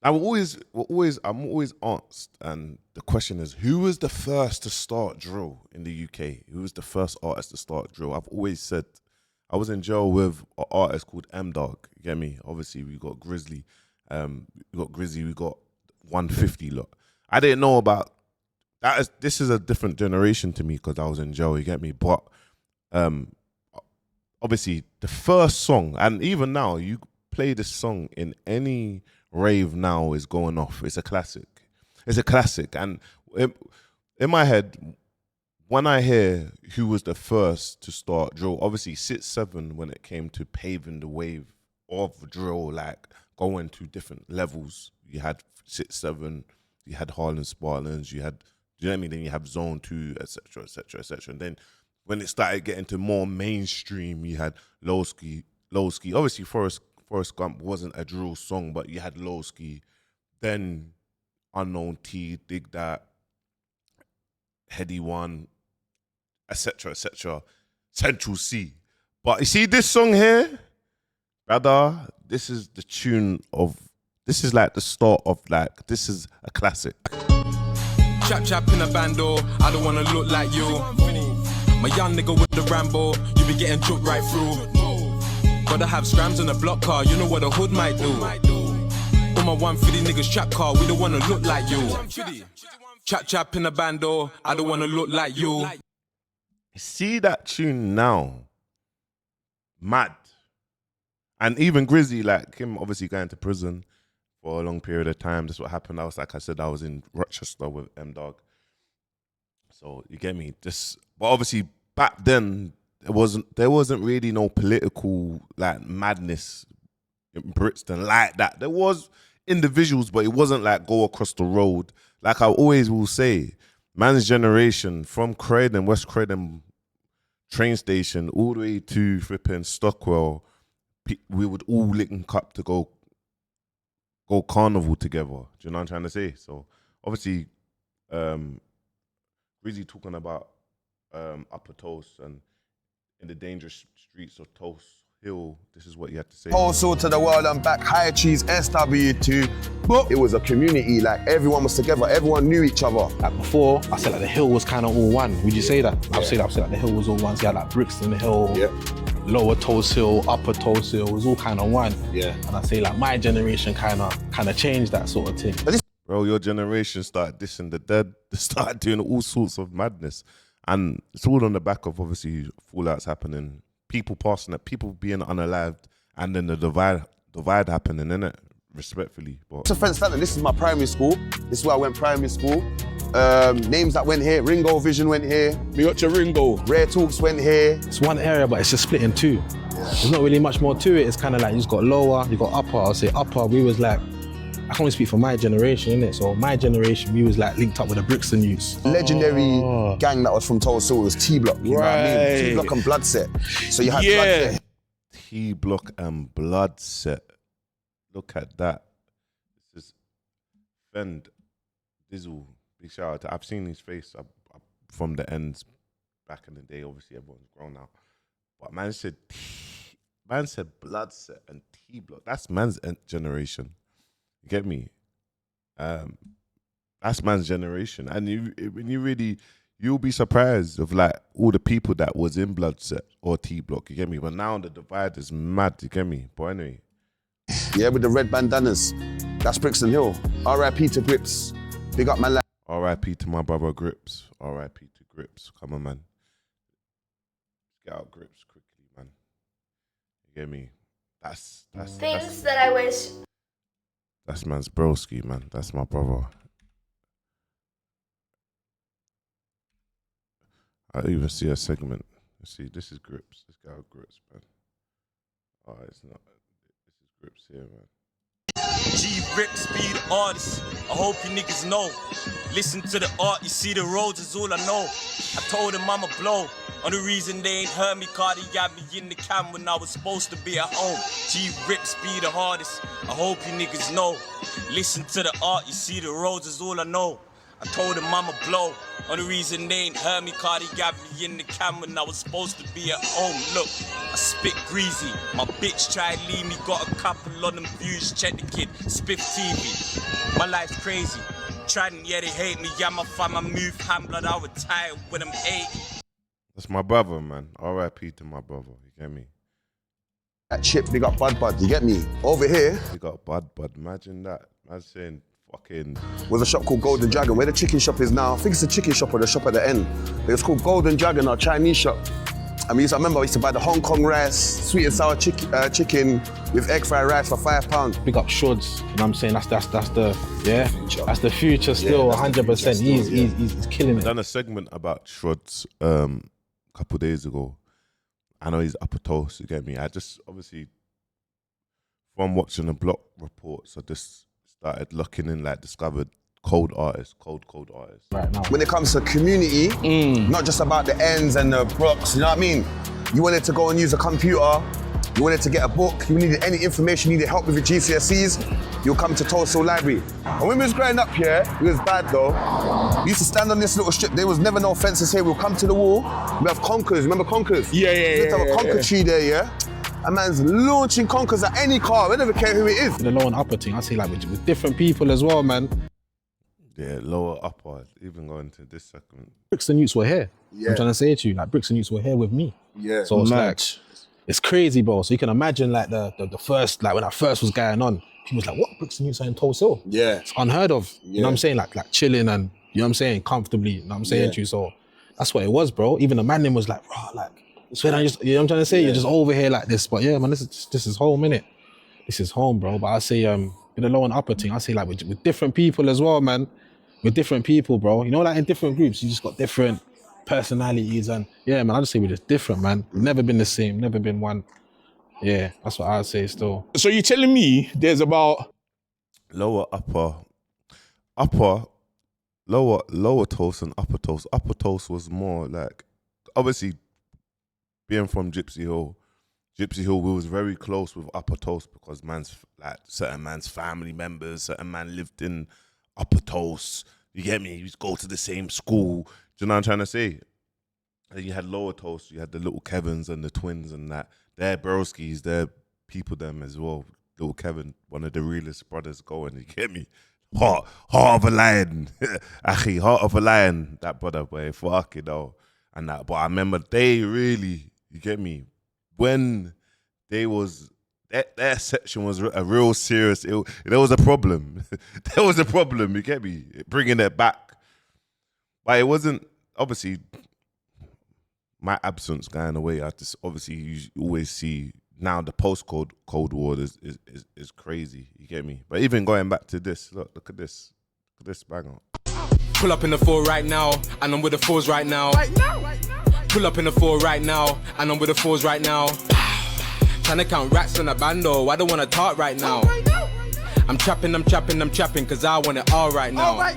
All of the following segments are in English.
I'm always asked, and the question is, who was the first to start drill in the UK? Who was the first artist to start drill? I've always said, I was in jail with an artist called M Dog. You get me? Obviously, we got Grizzly, we got 150. Look, I didn't know about that. This is a different generation to me because I was in jail. You get me? But obviously, the first song, and even now, you play this song in any rave now is going off. It's a classic. It's a classic. And in my head, when I hear who was the first to start drill, obviously 6-7 when it came to paving the wave of drill, like going to different levels. You had 6-7, you had Harlem Spartans, you had, you know what I mean? Then you have Zone 2, etc., etc., etc. And then when it started getting to more mainstream, you had Lowski. Obviously, Forrest Gump wasn't a drill song, but you had Lowski. Then Unknown T, Dig That, Heady One, etc., etc. Central C. But you see this song here, brother, this is the tune of, this is like the start of like, this is a classic. Chap in a bando, I don't wanna look like you. My young nigga with the Rambo, you be getting choked right through. Gotta have scrams on a block car, you know what a hood might do. All my 150 niggas trap car, we don't wanna look like you. Chap in a bando, I don't wanna look like you. See that tune now, mad. And even Grizzy, like him obviously going to prison for a long period of time. That's what happened. I was, like I said, I was in Rochester with M Dog. So you get me? Just, but obviously back then there wasn't really no political like madness in Brixton like that. There was individuals, but it wasn't like go across the road. Like I always will say, man's generation from Croydon, West Croydon train station, all the way to flipping Stockwell, we would all link up to go carnival together. Do you know what I'm trying to say? So obviously, Grizzy talking about Upper Tulse and in the dangerous streets of Tulse Hill. This is what you had to say. Tulse Hill to the world and back. High Cheese SW2. It was a community. Like everyone was together. Everyone knew each other. Like before, I said like the hill was kind of all one. Would you say that? I'd say like the hill was all one. So you had like Brixton Hill. Yeah. Lower Tulse Hill, Upper Tulse Hill, was all kind of one. Yeah. And I say like my generation kind of changed that sort of thing. Bro, your generation started dissing the dead, started doing all sorts of madness. And it's all on the back of obviously fallouts happening, people passing it, people being unalived, and then the divide happening, innit? Respectfully. But it's a friend standard. This is my primary school. This is where I went primary school. Names that went here, Ringo Vision went here. We got your Ringo. Rare Talks went here. It's one area, but it's just split in two. There's not really much more to it. It's kind of like you just got lower, you got upper. I'll say upper, we was like, I can only speak for my generation, innit? So my generation, we was like linked up with the Brixton youths. Legendary gang that was from Tulse Hill was T-Block, you know what I mean? T-Block and Bloodset. So you had Bloodset. T-Block and Bloodset. Look at that. This is Fend, Dizzle, big shout out to, I've seen his face from the ends back in the day. Obviously everyone's grown now. But man said Bloodset and T-Block. That's man's generation. You get me? That's man's generation. And you'll be surprised of like all the people that was in Bloodset or T-Block, you get me? But now the divide is mad, you get me? But anyway. Yeah, with the red bandanas. That's Brixton Hill. R.I.P. to Grips. Big up my lad. R.I.P. to my brother Grips. R.I.P. to Grips. Come on, man. Get out Grips quickly, man. You get me? That's things that I wish. That's man's broski, man. That's my brother. I even see a segment. Let's see, this is Grips. Let's get out Grips, man. Oh, it's not. This is Grips here, man. G-Rips be the artist. I hope you niggas know. Listen to the art, you see the roads is all I know. I told him I'ma blow. Only reason they ain't heard me, Cardi got me in the cam when I was supposed to be at home. G-Rips be the hardest. I hope you niggas know. Listen to the art, you see the roads is all I know. I told him I'ma blow. Only reason they ain't heard me, Cardi got me in the cam when I was supposed to be at home. Look, I spit greasy. My bitch tried to leave me, got a couple of them views, check the kid. Spiff TV. My life's crazy. Trying, yeah, they hate me. Yeah, my fam, I move hand blood. I would tie when I'm 80. That's my brother, man. R.I.P. to my brother. You get me? That chip, they got Bud, you get me? Over here, He got Bud. Imagine that. I'm saying fucking. was a shop called Golden Dragon, where the chicken shop is now. I think it's the chicken shop or the shop at the end. It was called Golden Dragon, our Chinese shop. I remember I used to buy the Hong Kong rice, sweet and sour chicken with egg fried rice for £5. Big up Shuds, you know what I'm saying? That's the that's the future still, Yeah, that's the 100%. future still, He's killing it. Done a segment about Shrods a couple of days ago. I know he's upper toast, you get me? I just obviously from watching the block reports, I just started looking in, like discovered cold artists. Right now. When it comes to community, not just about the ends and the blocks, you know what I mean? You wanted to go and use a computer, you wanted to get a book, you needed any information, you needed help with your GCSEs, you'll come to Tulse Hill Library. And when we was growing up here, it was bad though. We used to stand on this little strip, there was never no fences here, we'll come to the wall, we have conkers, remember conkers? Yeah. We used to have a conker tree there, yeah? A man's launching conkers at any car, I don't care who it is. The low and upper thing, I say like with different people as well, man. Yeah, lower, upper, even going to this segment. Brixton youths were here. Yeah. I'm trying to say to you, like Brixton youths were here with me. Yeah. So it's Mad. like, it's crazy, bro. So you can imagine like the first, like when that first was going on, people was like, what, Brixton youths are in Tulse Hill? Yeah. It's unheard of. You know what I'm saying? Like chilling and, you know what I'm saying, comfortably, you know what I'm saying to you? So that's what it was, bro. Even the man name was like, bro, like, so I just, you know what I'm trying to say? You're just over here like this. But yeah, man, this is home, innit? This is home, bro. But I say, with the low and upper thing, I say like with different people as well, man. With different people, bro. You know, like in different groups, you just got different personalities and yeah, man, I just say we're just different, man. We've never been the same, never been one. Yeah, that's what I'd say still. So you're telling me there's about Lower, lower toast and upper toast. Upper toast was more like, obviously, being from Gypsy Hill, we was very close with upper toast because certain man's family members, certain man lived in upper toast. You get me? You used to go to the same school. Do you know what I'm trying to say? And you had lower toast, you had the little Kevins and the twins and that. They're broskies, they're people them as well. Little Kevin, one of the realest brothers going, you get me? Heart of a lion. Achi, heart of a lion, that brother, boy, fuck it though. And that, but I remember they really, you get me? When they was, their section was a real serious, there was a problem. There was a problem, you get me? Bringing it back. But it wasn't, obviously, my absence going away. I just, obviously, you always see, now the post-Cold War is crazy, you get me? But even going back to this, look at this. Look at this banger. Pull up in the 4 right now, and I'm with the 4s right now. Pull up in the 4 right now, and I'm with the 4s right now. Tryna count racks in a bando, I don't wanna talk right now. I'm trapping, cause I want it all right now.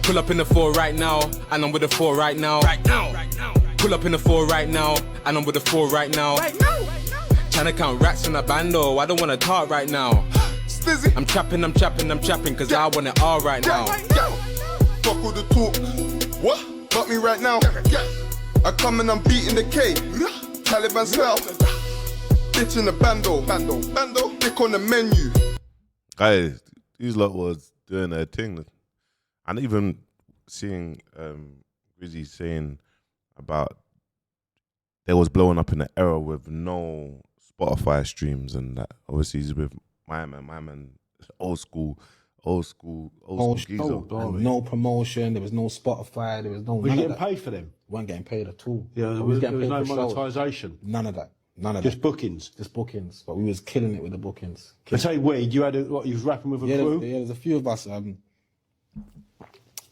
Pull up in the 4 right now, and I'm with the 4 right now. Pull up in the 4 right now, and I'm with the 4 right now. Tryna count racks in a bando, I don't wanna talk right now. I'm trapping, cause I want it all right now. Fuck all the talk. What? Got me right now. I come and I'm beating the K. Taliban style. Bitch in the bando. Dick on the menu. Guys, these lot was doing their thing. And even seeing Grizzy saying about they was blowing up in the era with no Spotify streams and that. Obviously he's with my man, old school geezer. No promotion, there was no Spotify, there was no. Was you none getting of that. paid for them? We weren't getting paid at all. Yeah, We there was was getting no paid for shows. monetisation. None of that. Just bookings. Just bookings. But we was killing it with the bookings. I tell you what, you had what you was rapping with a crew. There was a few of us.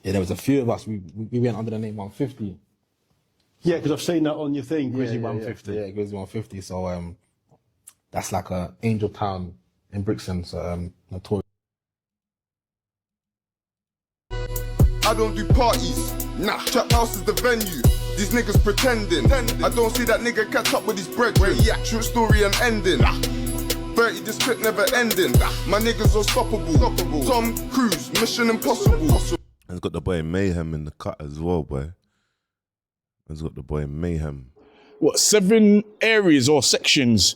There was a few of us. We went under the name 150. Yeah, because I've seen that on your thing, Grizzy 150. Yeah, Grizzy 150. So that's like a Angel Town in Brixton. So notorious. I don't do parties. Nah. Trap house is the venue. These niggas pretending. I don't see that nigga catch up with his bread. Where he at? True story and ending. 30, this trip never ending. My niggas unstoppable. Tom Cruise, Mission Impossible. He's got the boy Mayhem in the cut as well, boy. He's got the boy Mayhem. What, 7 areas or sections,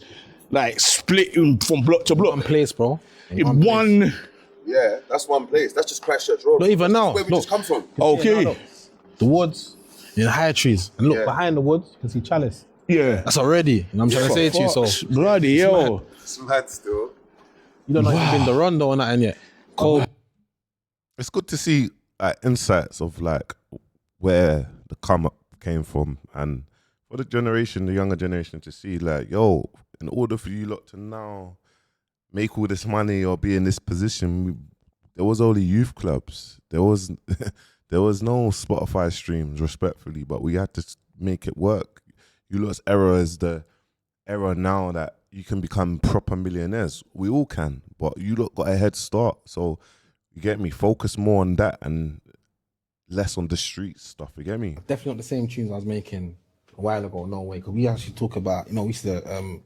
like split from block to block? One place, bro. In one. Yeah, that's one place. That's just Christchurch Road. Not even now. Where we Look. just come from. Okay. The woods, in the high trees. And look, Yeah. behind the woods, you can see Chalice. Yeah. That's already, you know what I'm trying to say to you. So, Fuck, bloody hell. It's mad still. you don't know if you've been the Rondo or nothing yet. Cold. It's good to see insights of like where the come up came from, and for the younger generation to see like, yo, in order for you lot to now make all this money or be in this position, there was only youth clubs. There was there was no Spotify streams, respectfully, but we had to make it work. You lot's era is the era now that you can become proper millionaires. We all can, but you lot got a head start. So you get me? Focus more on that and less on the street stuff. You get me? Definitely not the same tunes I was making a while ago, no way. Because we actually talk about, we used to,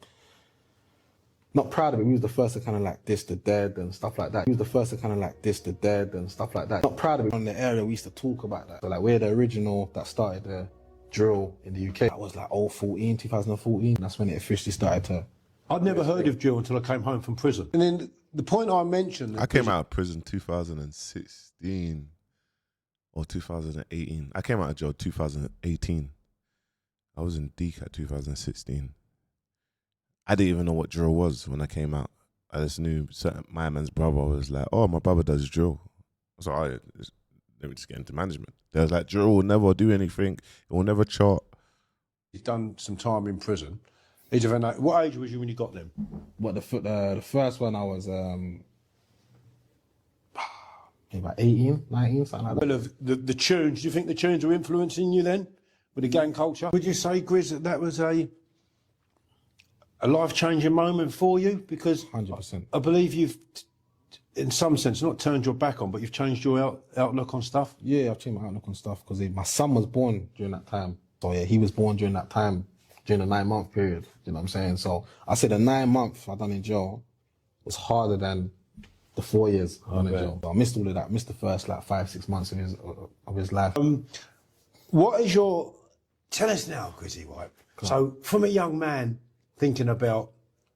not proud of it, we was the first to kind of like diss the dead and stuff like that. We was the first to kind of like diss the dead and stuff like that. Not proud of it. On the area, we used to talk about that. So like we're the original that started the drill in the UK. That was like 2014. That's when it officially started to... I'd never heard of drill until I came home from prison. And then the point I mentioned... I came out of prison 2016 or 2018. I came out of jail 2018. I was in DCAT 2016. I didn't even know what drill was when I came out. I just knew my man's brother was like, oh, my brother does drill. I was like, oh, let me just get into management. They was like, drill will never do anything. It will never chart. He's done some time in prison. What age was you when you got them? What, the first one I was about 18, 19, something like that. Well, the tunes, do you think the tunes were influencing you then with the gang culture? Would you say, Grizz, that was a life-changing moment for you? Because 100%. I believe you've, in some sense, not turned your back on, but you've changed your outlook on stuff. Yeah, I've changed my outlook on stuff because my son was born during that time. So yeah, he was born during that time, during the 9-month period. You know what I'm saying? So I said the 9 months I done in jail was harder than the 4 years I done in jail. So I missed all of that. I missed the first like 5-6 months of his life. What is tell us now, Grizzy, right? So from a young man thinking about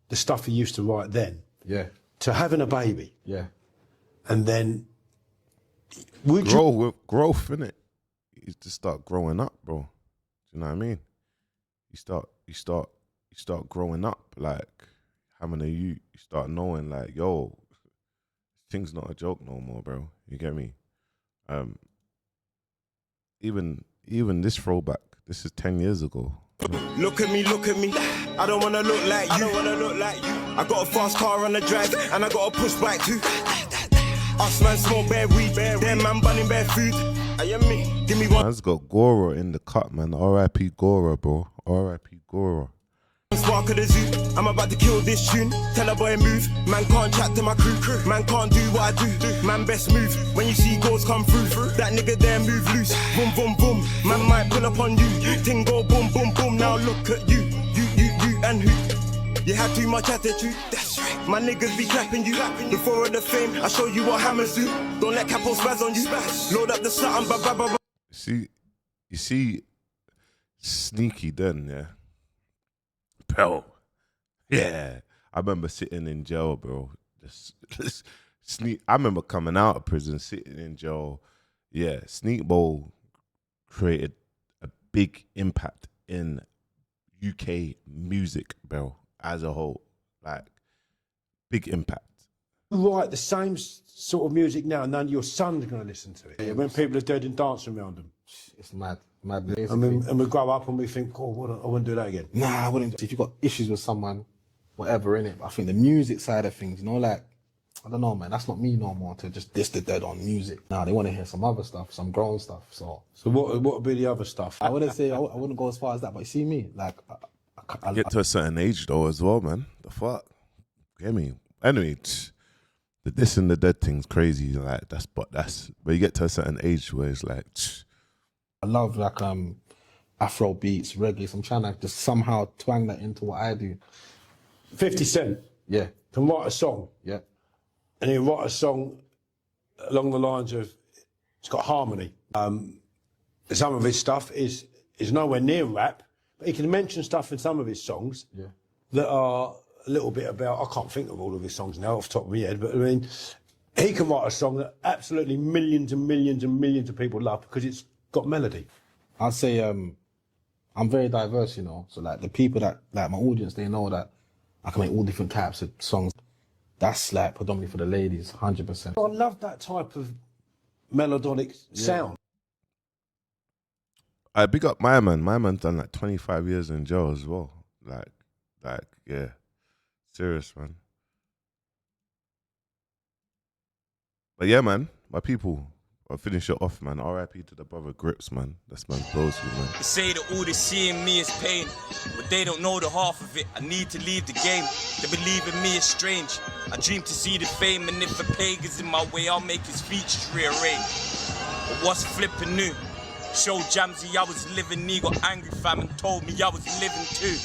the stuff he used to write then, Yeah. to having a baby, Yeah. and then Growth, innit? You just start growing up, bro. Do you know what I mean? You start growing up, like having you start knowing like, yo, thing's not a joke no more, bro. You get me? Even this throwback, this is 10 years ago. Look at me, I don't wanna look like you. I got a fast car on the drive, and I got a push bike too. Us man smoke bare weed, them man bunning bare food. I am me, give me one. Man's got Gora in the cut, man. R.I.P. Gora, bro. R.I.P. Gora. Spark of the zoo, I'm about to kill this tune. Tell a boy move, man can't chat to my crew. Man can't do what I do, man best move. When you see goals come through, that nigga there move loose. Boom, boom, boom, man might pull up on you. Ting go boom, boom, boom, now look at you and who? You had too much attitude, that's right. My niggas be clapping you. Before all the fame, I show you what hammers do. Don't let capo spaz on you. Load up the something, ba ba ba. You see, sneaky then, yeah. Bro, yeah. I remember sitting in jail, bro. Just sneak. I remember coming out of prison, sitting in jail. Yeah, Sneak Bowl created a big impact in UK music, bro, as a whole. Like, big impact. Write the same sort of music now, and none of your sons are going to listen to it. Yeah, when people are dead and dancing around them. It's mad. And we grow up and we think, oh, I wouldn't do that again. Nah, I wouldn't. If you've got issues with someone, whatever, innit? I think the music side of things, like, I don't know, man, that's not me no more to just diss the dead on music. Nah, they want to hear some other stuff, some grown stuff, so. So what would be the other stuff? I wouldn't say, I wouldn't go as far as that, but you see me, like, I Get to a certain age, though, as well, man. The fuck? Get me? Anyway, the diss and the dead thing's crazy, like, but you get to a certain age where it's like, I love like Afro beats, reggae. So I'm trying to just somehow twang that into what I do. 50 Cent Yeah, can write a song, yeah, and he'll write a song along the lines of, it's got harmony. Some of his stuff is nowhere near rap, but he can mention stuff in some of his songs that are a little bit about, I can't think of all of his songs now off the top of my head, but I mean, he can write a song that absolutely millions and millions and millions of people love because it's got melody. I'd say I'm very diverse, you know. So like the people that, like my audience, they know that I can make all different types of songs. That's like predominantly for the ladies, 100%. I love that type of melodic sound. I big up my man. My man's done like 25 years in jail as well. Like, yeah. Serious, man. But yeah, man, my people, I'll finish it off, man. R.I.P. to the brother Grips, man. That's man's bros, man. They say that all they see in me is pain, but they don't know the half of it. I need to leave the game. They believe in me is strange. I dream to see the fame, and if a peg is in my way, I'll make his features rearrange. But what's flipping new? Show Jamsy I was living, he got angry fam and told me I was living too.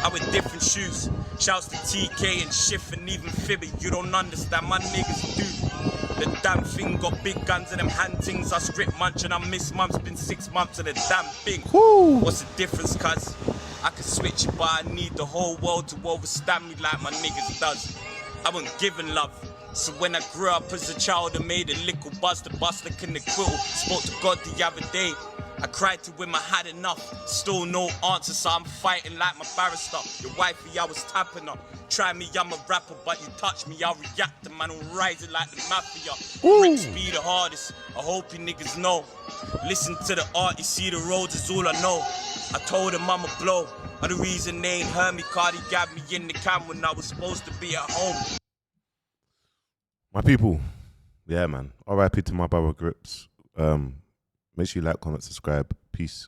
I wear different shoes. Shouts to TK and Schiff and even Fibby. You don't understand, my niggas do. The damn thing got big guns and them hand things. I script munch and I miss months. Been 6 months of the damn thing. Woo. What's the difference, cuz? I can switch it, but I need the whole world to overstand me like my niggas does. I wasn't given love. So when I grew up as a child, I made a little buzz to bust the quill. Spoke to God the other day. I cried to him, I had enough. Still no answer, so I'm fighting like my barrister. Your wifey, I was tapping her. Try me, I'm a rapper, but you touch me, I'll react. The man, I'm rising like the mafia. Bricks be the hardest, I hope you niggas know. Listen to the art, you see the roads is all I know. I told him I'm a blow. And the reason they ain't heard me, Cardi got me in the cam when I was supposed to be at home. My people, yeah, man. R.I.P. to my brother Grips. Make sure you like, comment, subscribe. Peace.